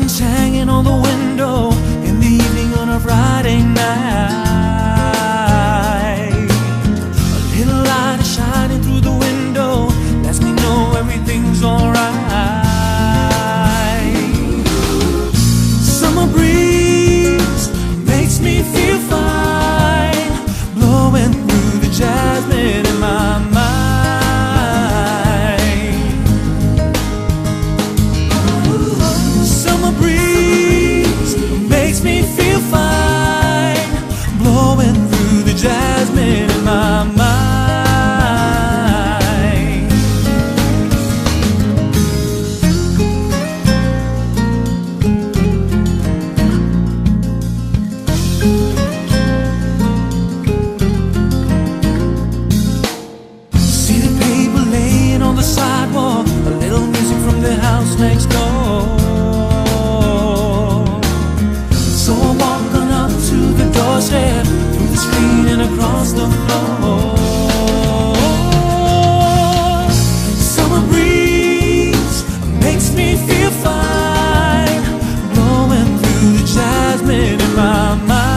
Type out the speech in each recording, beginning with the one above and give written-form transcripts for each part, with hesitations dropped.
curtains hanging on the window in the evening on a Friday night. A little light is shining through the window, lets me know everything's alright. Summer breeze makes me feel fine, blowing through the jasmine in my mind. Summer breeze makes me feel fine, blowing through the jasmine in my mind. See the paper laying on the sidewalk, a little music from the house next door. So I'm walking up to the doorstep, through the screen and across the floor. Summer breeze makes me feel fine, blowing through the jasmine in my mind.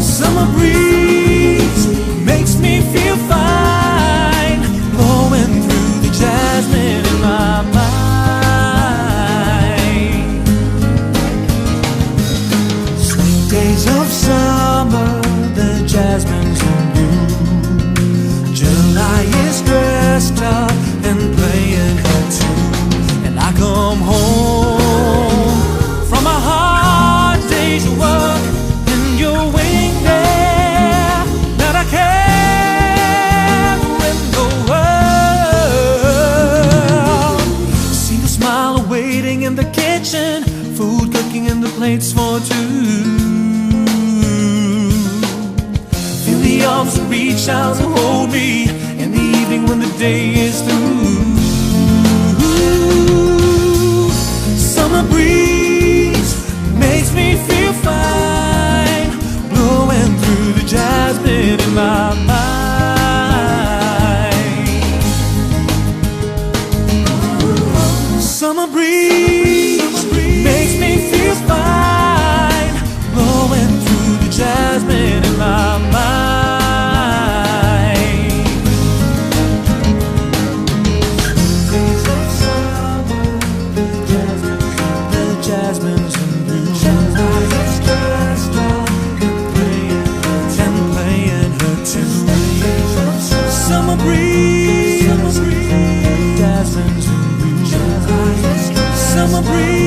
Summer breeze makes me feel fine, blowing through the jasmine in my mind. Sweet days of summer, the jasmine's in bloom. July is dressed up and playing her tune, and I come home from a hard day's work, and you're waiting there, not a care in the world. See the smile awaiting in the kitchen, food cooking in the plates for two. Feel the arms that reach out to hold me in the evening when the day is through. Summer breeze makes me feel fine, blowing through the jasmine in my mind. Summer breeze makes me feel fine, blowing through the jasmine in my mind. Days of summer, the jasmine's in bloom. July is dressed up and playing her tune. Summer breeze, jasmine's in bloom. Summer breeze.